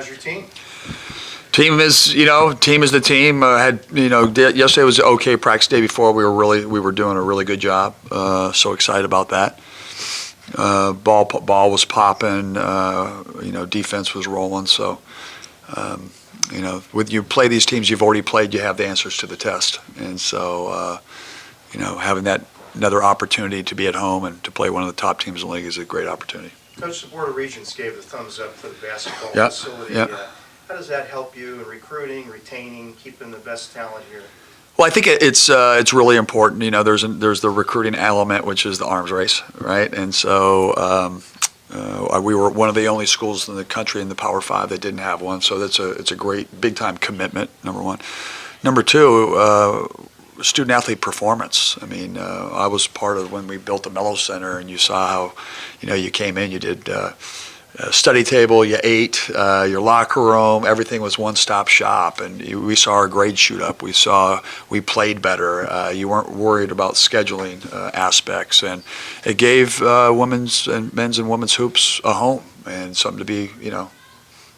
How's your team? Team is the team. Yesterday was an okay practice day before. We were doing a really good job. So excited about that. Ball was popping. Defense was rolling. So, when you play these teams you've already played, you have the answers to the test. And so, having that another opportunity to be at home and to play one of the top teams in the league is a great opportunity. Coach, the Board of Regents gave the thumbs up for the basketball Yep. facility. Yep. How does that help you in recruiting, retaining, keeping the best talent here? Well, I think it's really important. There's the recruiting element, which is the arms race, right? And so we were one of the only schools in the country in the Power Five that didn't have one. So it's a great big time commitment. Number one. Number two, student athlete performance. I mean, I was part of when we built the Mello Center, and you saw how, you came in, you did study table, you ate, your locker room, everything was one-stop shop, and we saw our grades shoot up. We played better. You weren't worried about scheduling aspects, and it gave men's and women's hoops a home and something to be,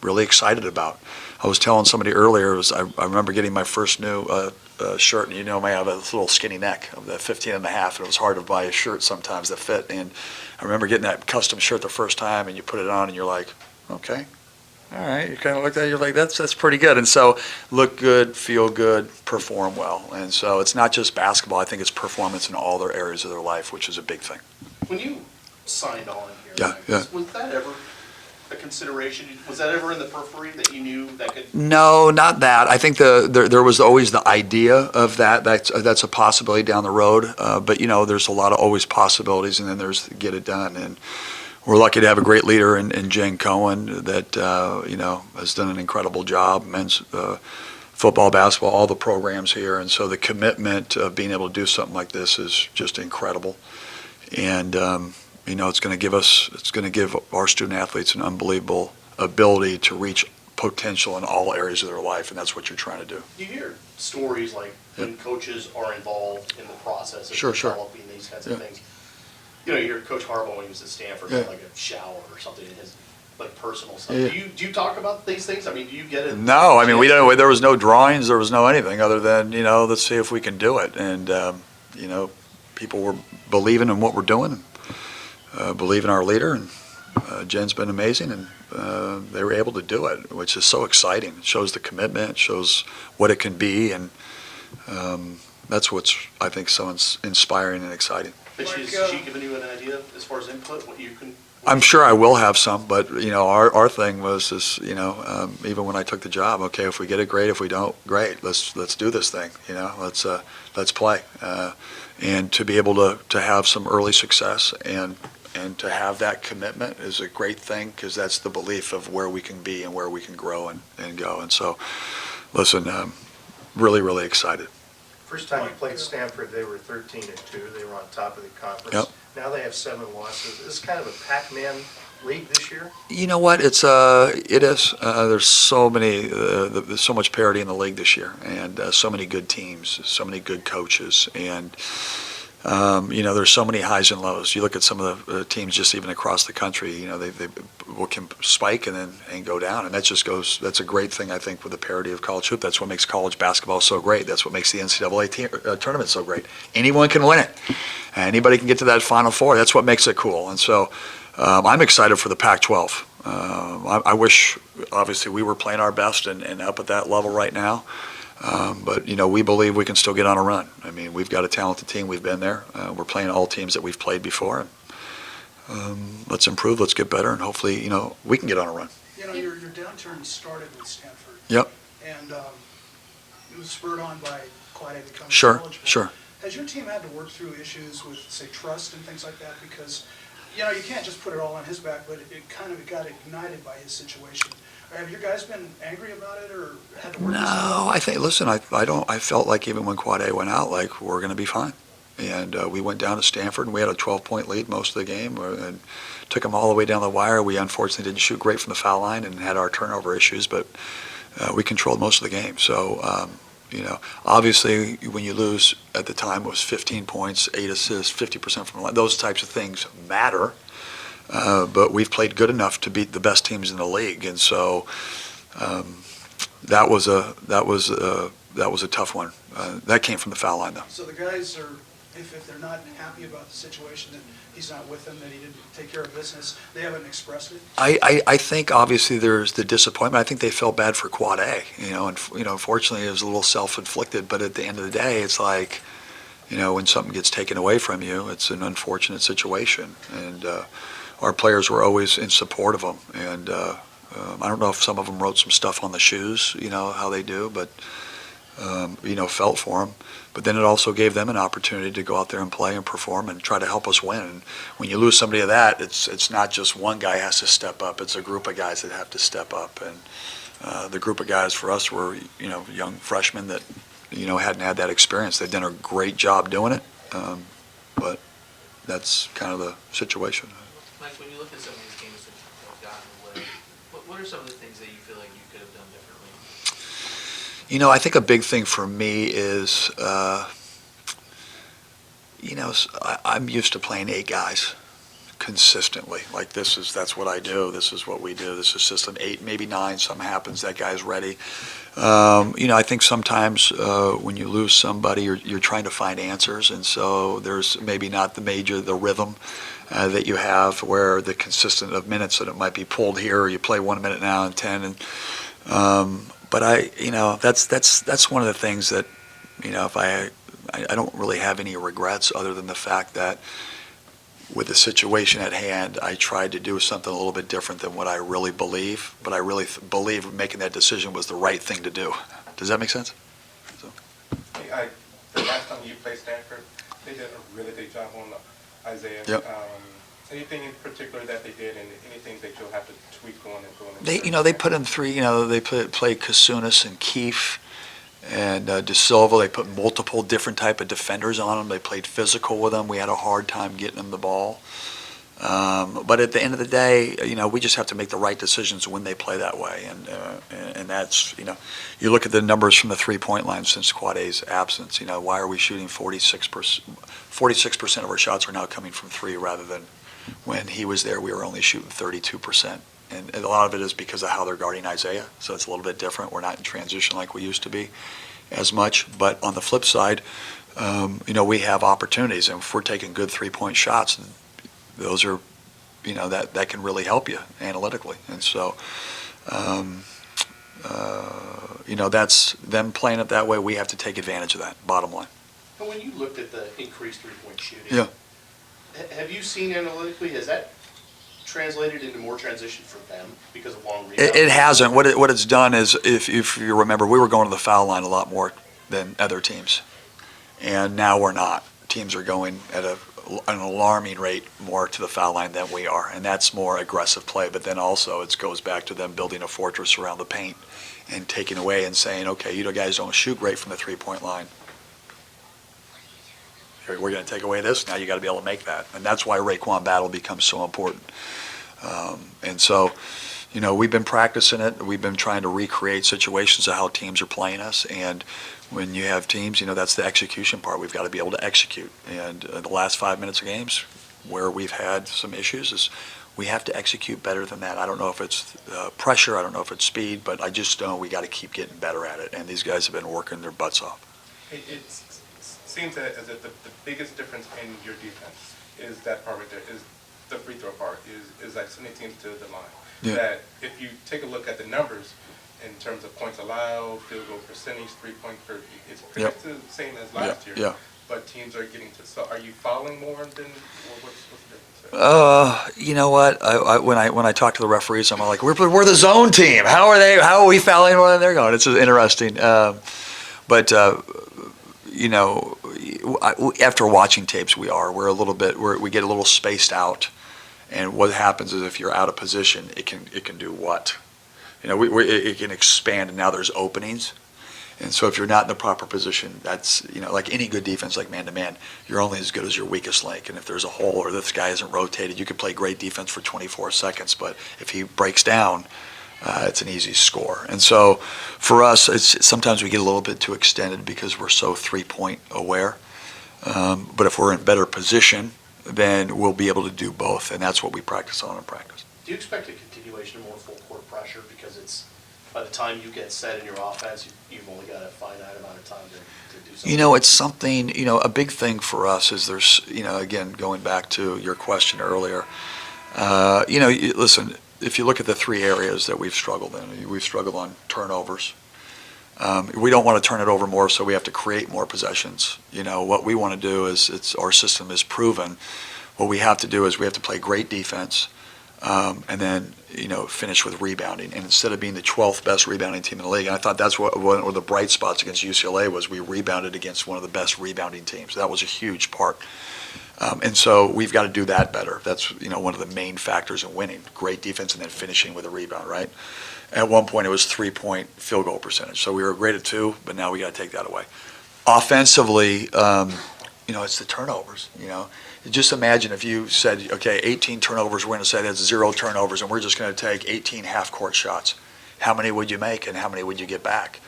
really excited about. I was telling somebody earlier, I remember getting my first new shirt, and I have a little skinny neck of the 15 and a half, and it was hard to buy a shirt sometimes that fit. And I remember getting that custom shirt the first time, and you put it on, and you're like, okay, all right. You kind of look at it, you're like, that's pretty good. And so look good, feel good, perform well. And so it's not just basketball. I think it's performance in all their areas of their life, which is a big thing. When you signed on here, Yeah. was that ever a consideration? Was that ever in the periphery that you knew that could? No, not that. I think there was always the idea of that. That's a possibility down the road. But there's a lot of always possibilities, and then there's get it done. And we're lucky to have a great leader in Jen Cohen that has done an incredible job. Men's football, basketball, all the programs here, and so the commitment of being able to do something like this is just incredible. And it's going to give our student athletes an unbelievable ability to reach potential in all areas of their life, and that's what you're trying to do. You hear stories like when coaches are involved in the process of developing these kinds of things. You hear Coach Harbaugh when he was at Stanford, had like a shower or something in his personal stuff. Do you talk about these things? I mean, do you get it? No, I mean we don't. There was no drawings. There was no anything other than let's see if we can do it. And people were believing in what we're doing. Believe in our leader, and Jen's been amazing, and they were able to do it, which is so exciting. It shows the commitment, it shows what it can be, and that's what's, I think, so inspiring and exciting. Has she given you an idea as far as input, what you can? I'm sure I will have some, but our thing was even when I took the job, okay, if we get it, great. If we don't, great. Let's do this thing. Let's play, and to be able to have some early success and to have that commitment is a great thing, because that's the belief of where we can be and where we can grow and go. And so, listen, really, really excited. First time you played Stanford, they were 13-2. They were on top of the conference. Yep. Now they have 7 losses. Is this kind of a Pac-Man league this year? You know what? It is. There's so much parity in the league this year, and so many good teams, so many good coaches, and there's so many highs and lows. You look at some of the teams just even across the country. They can spike and go down, and that's a great thing, I think, with the parity of college hoop. That's what makes college basketball so great. That's what makes the NCAA tournament so great. Anyone can win it. Anybody can get to that Final Four. That's what makes it cool. And so I'm excited for the Pac-12. I wish, obviously, we were playing our best and up at that level right now. But we believe we can still get on a run. I mean, we've got a talented team. We've been there. We're playing all teams that we've played before. Let's improve. Let's get better, and hopefully, we can get on a run. Your downturn started with Stanford. Yep. And it was spurred on by Quad A becoming eligible. Sure. Has your team had to work through issues with, say, trust and things like that? Because you can't just put it all on his back, but it kind of got ignited by his situation. Have your guys been angry about it, or had to work? No, I think. Listen, I felt like even when Quad A went out, like we're going to be fine. And we went down to Stanford, and we had a 12-point lead most of the game, and took them all the way down the wire. We unfortunately didn't shoot great from the foul line and had our turnover issues, but we controlled most of the game. So, obviously, when you lose at the time, it was 15 points, 8 assists, 50% from the line. Those types of things matter. But we've played good enough to beat the best teams in the league, and so That was a tough one. That came from the foul line, though. So the guys are, if they're not happy about the situation, that he's not with them, that he didn't take care of business, they haven't expressed it? I think obviously there's the disappointment. I think they felt bad for Quad A, and unfortunately it was a little self-inflicted. But at the end of the day, it's like, when something gets taken away from you, it's an unfortunate situation. And our players were always in support of them. And I don't know if some of them wrote some stuff on the shoes, how they do, but felt for them. But then it also gave them an opportunity to go out there and play and perform and try to help us win. And when you lose somebody of that, it's not just one guy has to step up. It's a group of guys that have to step up. And the group of guys for us were, young freshmen that, hadn't had that experience. They've done a great job doing it, but that's kind of the situation. Mike, when you look at some of these games that have gotten away, what are some of the things that you feel like you could have done differently? I think a big thing for me is, I'm used to playing 8 guys consistently. Like that's what I do. This is what we do. This is system 8, maybe 9. Something happens, that guy's ready. I think sometimes when you lose somebody, you're trying to find answers, and so there's maybe not the rhythm that you have where the consistent of minutes that it might be pulled here, or you play 1 minute now and 10, and but that's one of the things that, if I don't really have any regrets other than the fact that with the situation at hand, I tried to do something a little bit different than what I really believe, but I really believe making that decision was the right thing to do. Does that make sense? So. The last time you played Stanford, they did a really good job on Isaiah. Yep. Anything in particular that they did, and anything that you'll have to tweak on and going? They put in 3. They played Kasunas and Keefe and De Silva. They put multiple different type of defenders on them. They played physical with them. We had a hard time getting them the ball. But at the end of the day, we just have to make the right decisions when they play that way. And that's, you look at the numbers from the 3-point line since Quad A's absence. Why are we shooting 46%? 46% of our shots are now coming from 3 rather than when he was there, we were only shooting 32%. And a lot of it is because of how they're guarding Isaiah. So it's a little bit different. We're not in transition like we used to be as much. But on the flip side, we have opportunities. And if we're taking good 3-point shots, those are, that can really help you analytically. And so, that's them playing it that way. We have to take advantage of that, bottom line. And when you looked at the increased 3-point shooting, Yeah. Have you seen analytically, has that translated into more transition for them because of long rebounds? It hasn't. What it's done is, if you remember, we were going to the foul line a lot more than other teams. And now we're not. Teams are going at an alarming rate more to the foul line than we are. And that's more aggressive play. But then also it goes back to them building a fortress around the paint and taking away and saying, okay, you guys don't shoot great from the 3-point line. We're going to take away this. Now you got to be able to make that. And that's why Raekwon battle becomes so important. And so, we've been practicing it. We've been trying to recreate situations of how teams are playing us. And when you have teams, that's the execution part. We've got to be able to execute. And the last 5 minutes of games where we've had some issues is we have to execute better than that. I don't know if it's pressure. I don't know if it's speed. But I just know we got to keep getting better at it. And these guys have been working their butts off. It seems as if the biggest difference in your defense is that part right there, is the free throw part, is like sending teams to the line. Yeah. That if you take a look at the numbers in terms of points allowed, field goal percentage, 3-point per, it's pretty much the same as last year. Yeah. But teams are getting to, so are you fouling more than, or what's the difference there? You know what? When I talk to the referees, I'm like, we're the zone team. How are we fouling more than they're going? It's interesting. But after watching tapes, we get a little spaced out, and what happens is if you're out of position, it can do what? It can expand, and now there's openings, and so if you're not in the proper position, that's like any good defense, like man-to-man, you're only as good as your weakest link, and if there's a hole or this guy isn't rotated, you can play great defense for 24 seconds, but if he breaks down, it's an easy score. And so for us, sometimes we get a little bit too extended because we're so 3-point aware. But if we're in better position, then we'll be able to do both. And that's what we practice on in practice. Do you expect a continuation of more full court pressure because it's by the time you get set in your offense, you've only got a finite amount of time to do something? You know, it's something, you know, a big thing for us is there's, you know, again, going back to your question earlier, you know, listen, if you look at the three areas that we've struggled in, we've struggled on turnovers. We don't want to turn it over more, so we have to create more possessions. You know, what we want to do is, our system is proven. What we have to do is we have to play great defense, and then, you know, finish with rebounding. And instead of being the 12th best rebounding team in the league, and I thought that's one of the bright spots against UCLA was we rebounded against one of the best rebounding teams. That was a huge part. And so we've got to do that better. That's, you know, one of the main factors in winning. Great defense and then finishing with a rebound, right? At one point, it was 3-point field goal percentage. So we were great at 2, but now we got to take that away. Offensively, you know, it's the turnovers, you know. Just imagine if you said, okay, 18 turnovers, we're going to say that's 0 turnovers, and we're just going to take 18 half-court shots. How many would you make, and how many would you get back?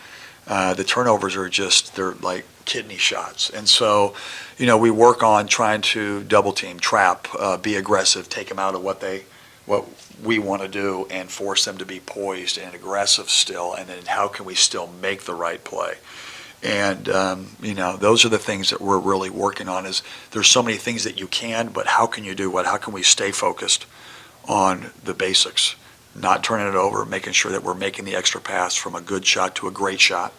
The turnovers are just, they're like kidney shots. And so, you know, we work on trying to double team, trap, be aggressive, take them out of what we want to do and force them to be poised and aggressive still, and then how can we still make the right play? And, you know, those are the things that we're really working on is there's so many things that you can, but how can you do what? How can we stay focused on the basics? Not turning it over, making sure that we're making the extra pass from a good shot to a great shot.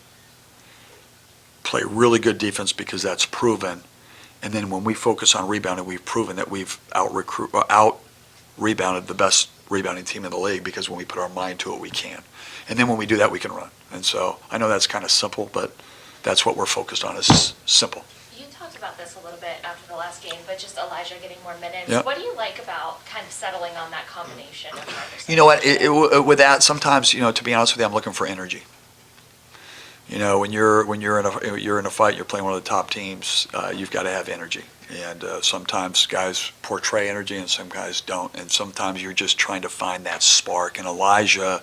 Play really good defense because that's proven. And then when we focus on rebounding, we've proven that we've out-rebounded the best rebounding team in the league because when we put our mind to it, we can. And then when we do that, we can run. And so I know that's kind of simple, but that's what we're focused on is simple. You talked about this a little bit after the last game, but just Elijah getting more minutes. Yep. What do you like about kind of settling on that combination of Marcus? You know what, with that, sometimes, you know, to be honest with you, I'm looking for energy. You know, when you're in a fight, you're playing one of the top teams, you've got to have energy. And sometimes guys portray energy and some guys don't. And sometimes you're just trying to find that spark. And Elijah,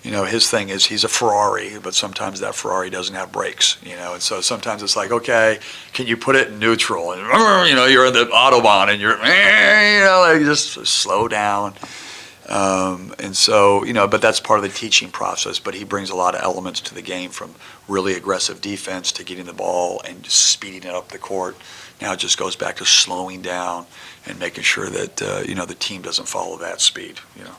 you know, his thing is he's a Ferrari, but sometimes that Ferrari doesn't have brakes, you know. And so sometimes it's like, okay, can you put it in neutral? And, you know, you're in the Autobahn and you're, you know, like just slow down. And so, you know, but that's part of the teaching process. But he brings a lot of elements to the game from really aggressive defense to getting the ball and just speeding it up the court. Now it just goes back to slowing down and making sure that, you know, the team doesn't follow that speed, you know.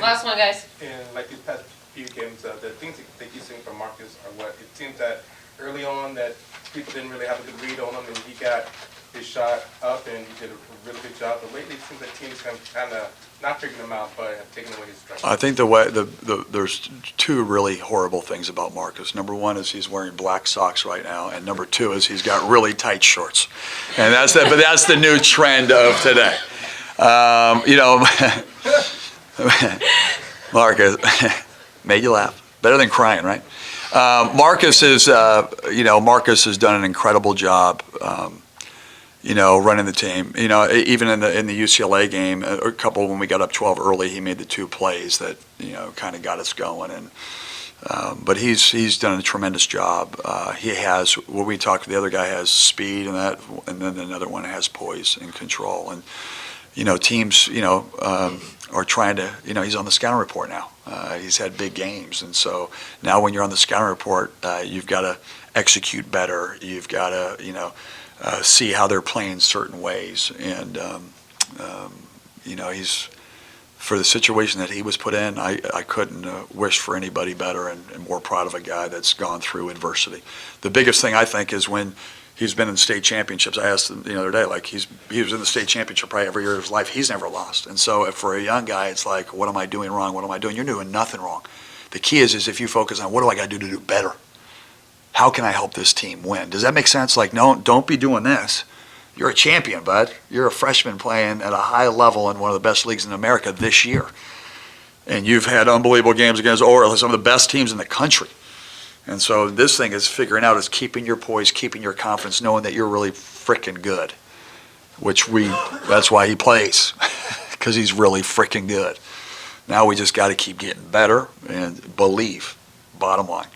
Last one, guys. And like these past few games, the things that you've seen from Marcus are what? It seems that early on that people didn't really have a good read on him, and he got his shot up, and he did a really good job. But lately, it seems like teams have kind of not figuring him out, but have taken away his strength. I think there's two really horrible things about Marcus. Number one is he's wearing black socks right now, and number two is he's got really tight shorts, and that's the new trend of today. You know, Marcus made you laugh. Better than crying, right? Marcus is, you know, Marcus has done an incredible job. You know, running the team. You know, even in the UCLA game, a couple when we got up 12 early, he made the 2 plays that, you know, kind of got us going. And but he's done a tremendous job. He has what we talked. The other guy has speed and then another one has poise and control. And you know, teams, you know, are trying to. You know, he's on the scouting report now. He's had big games, and so now when you're on the scouting report, you've got to execute better. You've got to, you know. See how they're playing certain ways, and you know, he's for the situation that he was put in. I couldn't wish for anybody better and more proud of a guy that's gone through adversity. The biggest thing I think is when he's been in state championships. I asked him the other day, like he was in the state championship probably every year of his life. He's never lost, and so for a young guy, it's like, what am I doing wrong? What am I doing? You're doing nothing wrong. The key is if you focus on what do I got to do better. How can I help this team win? Does that make sense? Like, no, don't be doing this. You're a champion, bud. You're a freshman playing at a high level in one of the best leagues in America this year. And you've had unbelievable games against some of the best teams in the country. And so this thing is figuring out is keeping your poise, keeping your confidence, knowing that you're really freaking good, that's why he plays, because he's really freaking good. Now we just got to keep getting better and believe, bottom line.